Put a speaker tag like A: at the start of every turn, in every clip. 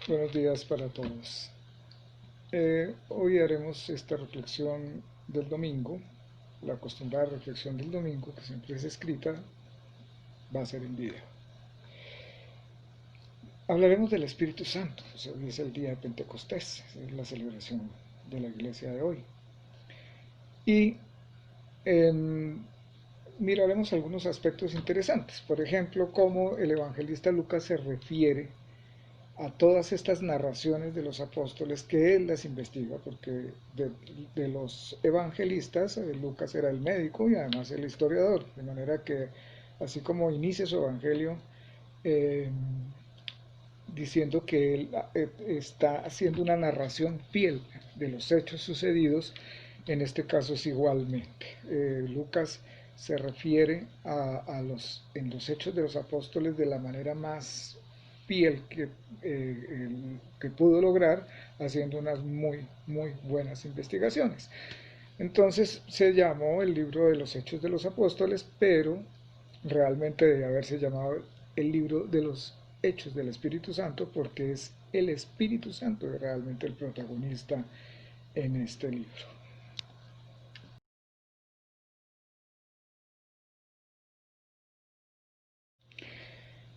A: Buenos días para todos. Hoy haremos esta reflexión del domingo. La acostumbrada reflexión del domingo, que siempre es escrita, va a ser en video. Hablaremos del Espíritu Santo. Hoy es el día de Pentecostés, es la celebración de la iglesia de hoy. Y eh, miraremos algunos aspectos interesantes. Por ejemplo, cómo el evangelista Lucas se refiere a todas estas narraciones de los apóstoles que él las investiga, porque de los evangelistas, Lucas era el médico y además el historiador, de manera que así como inicia su evangelio eh, diciendo que él está haciendo una narración fiel de los hechos sucedidos, en este caso es igualmente. Lucas se refiere en los hechos de los apóstoles de la manera más fiel que pudo lograr, haciendo unas muy buenas investigaciones. Entonces se llamó el libro de los Hechos de los Apóstoles, pero realmente debe haberse llamado el libro de los Hechos del Espíritu Santo, porque es el Espíritu Santo realmente el protagonista en este libro.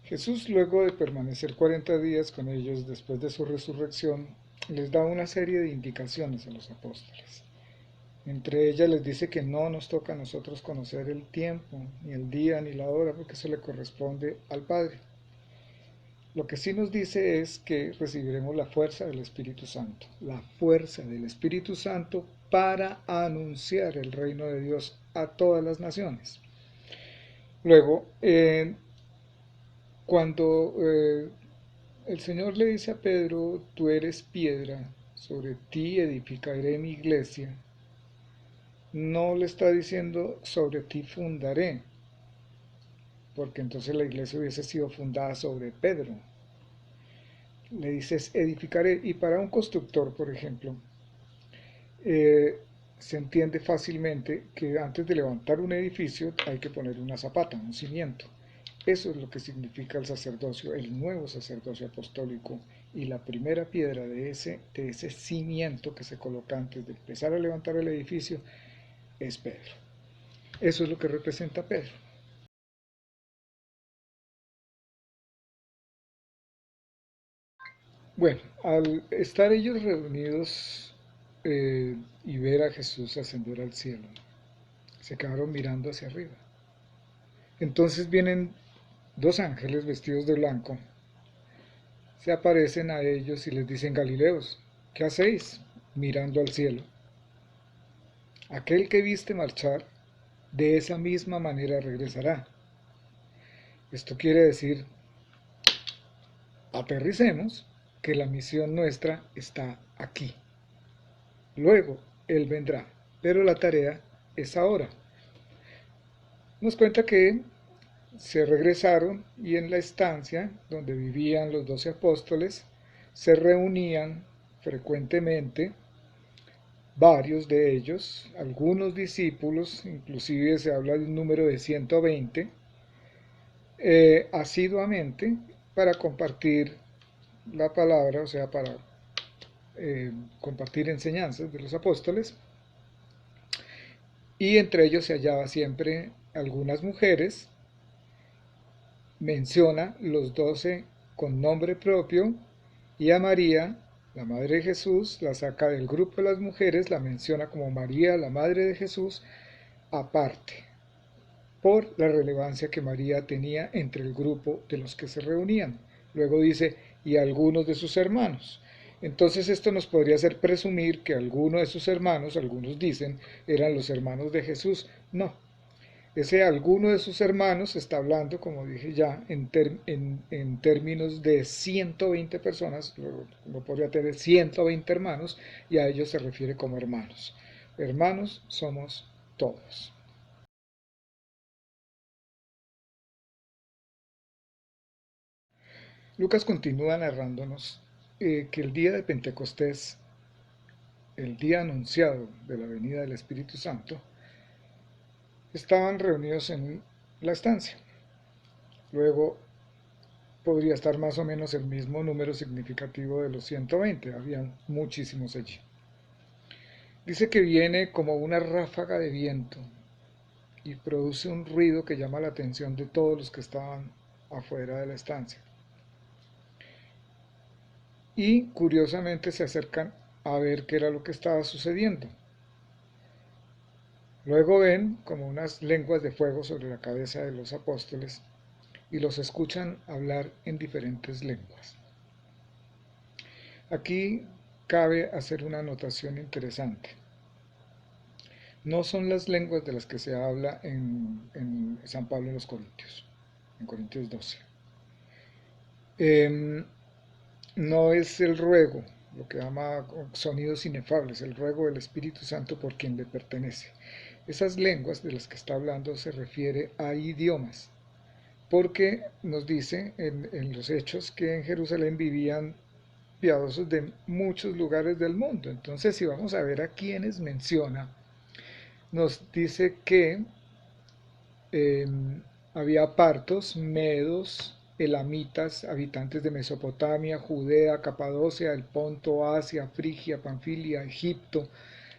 A: Jesús, luego de permanecer 40 días con ellos después de su resurrección, les da una serie de indicaciones a los apóstoles. Entre ellas les dice que no nos toca a nosotros conocer el tiempo, ni el día, ni la hora, porque eso le corresponde al Padre. Lo que sí nos dice es que recibiremos la fuerza del Espíritu Santo, la fuerza del Espíritu Santo para anunciar el reino de Dios a todas las naciones. Luego, cuando el Señor le dice a Pedro, tú eres piedra, sobre ti edificaré mi iglesia, no le está diciendo sobre ti fundaré, porque entonces la iglesia hubiese sido fundada sobre Pedro. Le dices edificaré, y para un constructor, por ejemplo, eh, se entiende fácilmente que antes de levantar un edificio hay que poner una zapata, un cimiento. Eso es lo que significa el sacerdocio, el nuevo sacerdocio apostólico, y la primera piedra de ese cimiento que se coloca antes de empezar a levantar el edificio es Pedro. Eso es lo que representa Pedro. Bueno, al estar ellos reunidos y ver a Jesús ascender al cielo, se quedaron mirando hacia arriba. Entonces vienen dos ángeles vestidos de blanco, se aparecen a ellos y les dicen: Galileos, ¿qué hacéis mirando al cielo? Aquel que viste marchar, de esa misma manera regresará. Esto quiere decir, aterricemos, que la misión nuestra está aquí. Luego Él vendrá, pero la tarea es ahora. Nos cuenta que se regresaron y en la estancia donde vivían los 12 apóstoles se reunían frecuentemente varios de ellos, algunos discípulos, inclusive se habla de un número de 120, asiduamente para compartir la palabra, o sea, para compartir enseñanzas de los apóstoles, y entre ellos se hallaba siempre algunas mujeres. Menciona los 12 con nombre propio, y a María, la madre de Jesús, la saca del grupo de las mujeres, la menciona como María, la madre de Jesús, aparte, por la relevancia que María tenía entre el grupo de los que se reunían. Luego dice, y algunos de sus hermanos. Entonces esto nos podría hacer presumir que algunos de sus hermanos, algunos dicen, eran los hermanos de Jesús. No, ese alguno de sus hermanos está hablando, como dije ya, en términos de 120 personas, no podría tener 120 hermanos, y a ellos se refiere como hermanos. Hermanos somos todos. Lucas continúa narrándonos que el día de Pentecostés, el día anunciado de la venida del Espíritu Santo, estaban reunidos en la estancia. Luego podría estar más o menos el mismo número significativo de los 120, habían muchísimos allí. Dice que viene como una ráfaga de viento y produce un ruido que llama la atención de todos los que estaban afuera de la estancia. Y curiosamente se acercan a ver qué era lo que estaba sucediendo. Luego ven como unas lenguas de fuego sobre la cabeza de los apóstoles y los escuchan hablar en diferentes lenguas. Aquí cabe hacer una anotación interesante. No son las lenguas de las que se habla en San Pablo en los Corintios, en Corintios 12. No es el ruego, lo que llama sonidos inefables, el ruego del Espíritu Santo por quien le pertenece. Esas lenguas de las que está hablando se refiere a idiomas, porque nos dice en los Hechos que en Jerusalén vivían piadosos de muchos lugares del mundo. Entonces, si vamos a ver a quienes menciona, nos dice que eh, había partos, medos, elamitas, habitantes de Mesopotamia, Judea, Capadocia, el Ponto, Asia, Frigia, Panfilia, Egipto,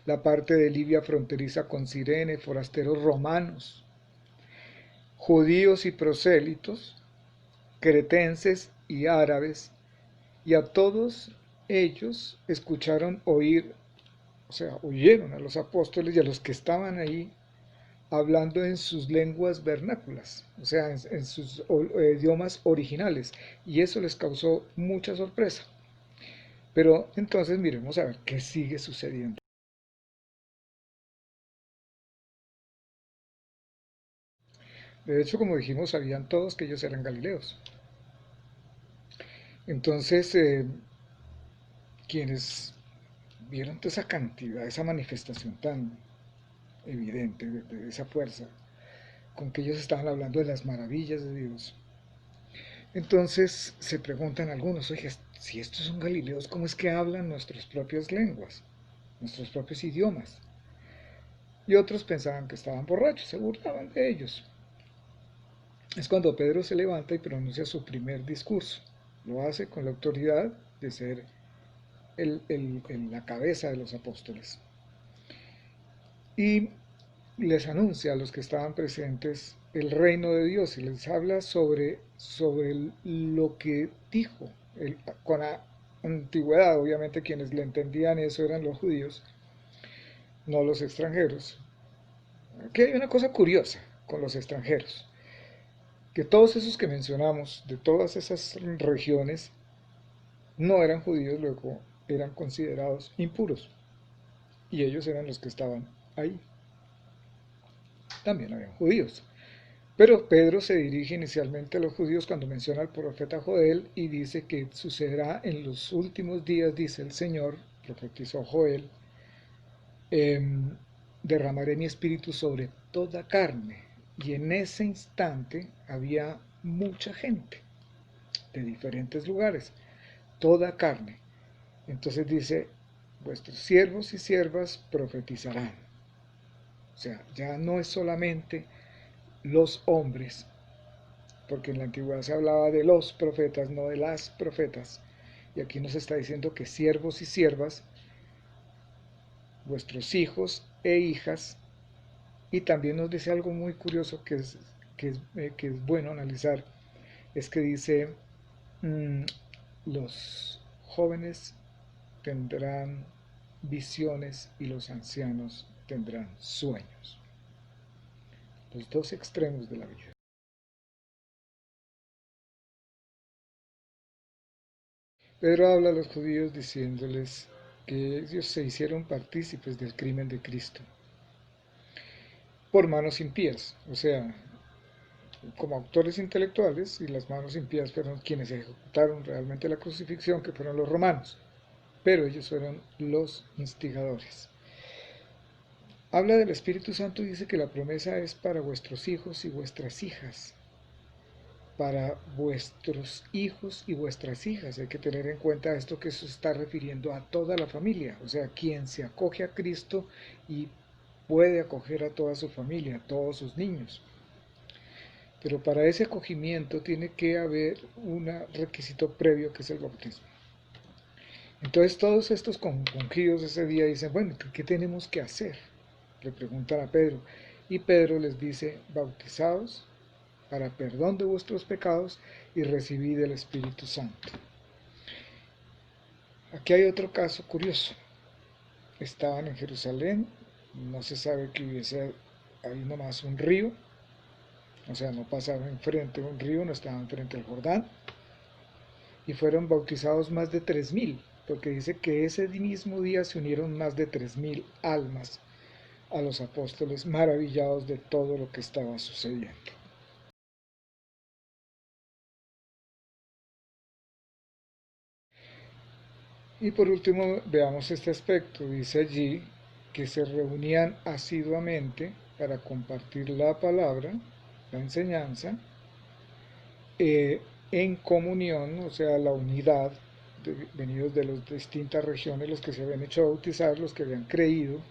A: la parte de Libia fronteriza con Cirene, forasteros romanos, judíos y prosélitos, cretenses y árabes, y a todos ellos escucharon oír, o sea, oyeron a los apóstoles y a los que estaban ahí hablando en sus lenguas vernáculas, o sea, en sus idiomas originales, y eso les causó mucha sorpresa. Pero entonces miremos a ver qué sigue sucediendo. De hecho, como dijimos, sabían todos que ellos eran galileos. Entonces, quienes vieron toda esa cantidad, esa manifestación tan evidente de esa fuerza, con que ellos estaban hablando de las maravillas de Dios, entonces se preguntan algunos, oye, si estos son galileos, ¿cómo es que hablan nuestras propias lenguas, nuestros propios idiomas? Y otros pensaban que estaban borrachos, se burlaban de ellos. Es cuando Pedro se levanta y pronuncia su primer discurso. Lo hace con la autoridad de ser la cabeza de los apóstoles. Y les anuncia a los que estaban presentes el reino de Dios y les habla sobre lo que dijo. Con la antigüedad, obviamente quienes le entendían eso eran los judíos, no los extranjeros. Aquí hay una cosa curiosa con los extranjeros, que todos esos que mencionamos, de todas esas regiones, no eran judíos, luego eran considerados impuros, y ellos eran los que estaban ahí. También habían judíos. Pero Pedro se dirige inicialmente a los judíos cuando menciona al profeta Joel y dice que sucederá en los últimos días, dice el Señor, profetizó Joel, derramaré mi espíritu sobre toda carne. Y en ese instante había mucha gente de diferentes lugares, toda carne. Entonces dice, vuestros siervos y siervas profetizarán. O sea, ya no es solamente los hombres, porque en la antigüedad se hablaba de los profetas, no de las profetas. Y aquí nos está diciendo que siervos y siervas, vuestros hijos e hijas, y también nos dice algo muy curioso que es bueno analizar, es que dice, mmm, los jóvenes tendrán visiones y los ancianos tendrán sueños. Los dos extremos de la vida. Pedro habla a los judíos diciéndoles que ellos se hicieron partícipes del crimen de Cristo por manos impías, o sea, como autores intelectuales, y las manos impías fueron quienes ejecutaron realmente la crucifixión, que fueron los romanos, pero ellos fueron los instigadores. Habla del Espíritu Santo y dice que la promesa es para vuestros hijos y vuestras hijas. para vuestros hijos y vuestras hijas. Hay que tener en cuenta esto, que se está refiriendo a toda la familia, o sea, quien se acoge a Cristo y puede acoger a toda su familia, a todos sus niños. Pero para ese acogimiento tiene que haber un requisito previo, que es el bautismo. Entonces todos estos compungidos ese día dicen, bueno, ¿qué tenemos que hacer? Le preguntan a Pedro. Y Pedro les dice, bautizaos para perdón de vuestros pecados y recibid el Espíritu Santo. Aquí hay otro caso curioso. Estaban en Jerusalén, no se sabe que hubiese ahí nomás un río, o sea, no pasaban enfrente de un río, no estaban frente al Jordán, y fueron bautizados más de 3000, porque dice que ese mismo día se unieron más de 3000 almas a los apóstoles, maravillados de todo lo que estaba sucediendo. Y por último, veamos este aspecto. Dice allí que se reunían asiduamente para compartir la palabra, la enseñanza, en comunión, o sea, la unidad, venidos de las distintas regiones, los que se habían hecho bautizar, los que habían creído,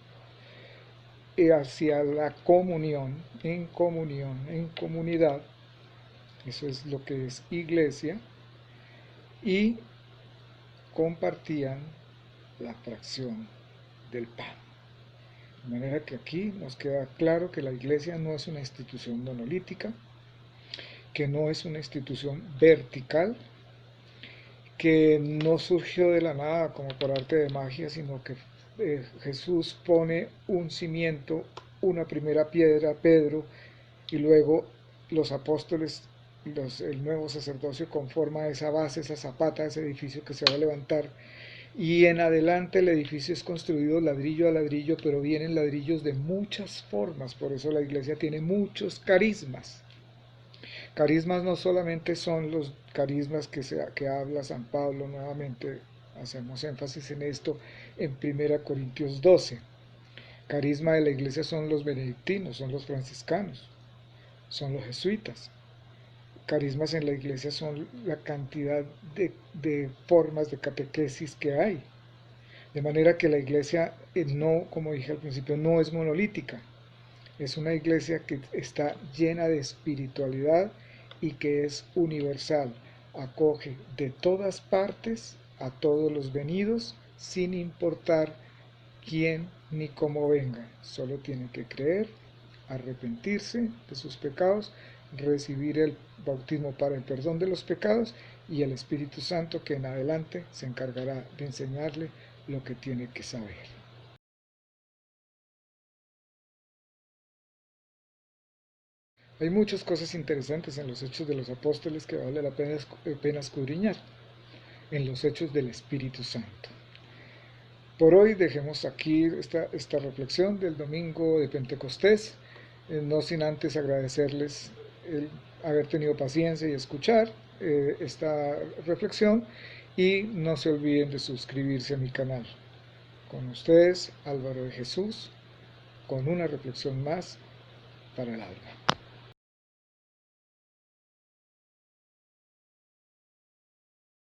A: hacia la comunión, en comunidad, eso es lo que es iglesia, y compartían la fracción del pan. De manera que aquí nos queda claro que la iglesia no es una institución monolítica, que no es una institución vertical, que no surgió de la nada como por arte de magia, sino que Jesús pone un cimiento, una primera piedra, Pedro, y luego los apóstoles, el nuevo sacerdocio conforma esa base, esa zapata, ese edificio que se va a levantar, y en adelante el edificio es construido ladrillo a ladrillo, pero vienen ladrillos de muchas formas, por eso la iglesia tiene muchos carismas. Carismas no solamente son los carismas que habla San Pablo, nuevamente hacemos énfasis en esto en 1 Corintios 12. Carisma de la iglesia son los benedictinos, son los franciscanos, son los jesuitas. Carismas en la iglesia son la cantidad de formas de catequesis que hay. De manera que la iglesia no, como dije al principio, no es monolítica. Es una iglesia que está llena de espiritualidad y que es universal. Acoge de todas partes a todos los venidos sin importar quién ni cómo venga. Solo tienen que creer, arrepentirse de sus pecados, recibir el bautismo para el perdón de los pecados y el Espíritu Santo, que en adelante se encargará de enseñarle lo que tiene que saber. Hay muchas cosas interesantes en los Hechos de los Apóstoles que vale la pena escudriñar, en los Hechos del Espíritu Santo. Por hoy dejemos aquí esta reflexión del domingo de Pentecostés, no sin antes agradecerles el haber tenido paciencia y escuchar esta reflexión, y no se olviden de suscribirse a mi canal. Con ustedes, Álvaro de Jesús, con una reflexión más para el alma.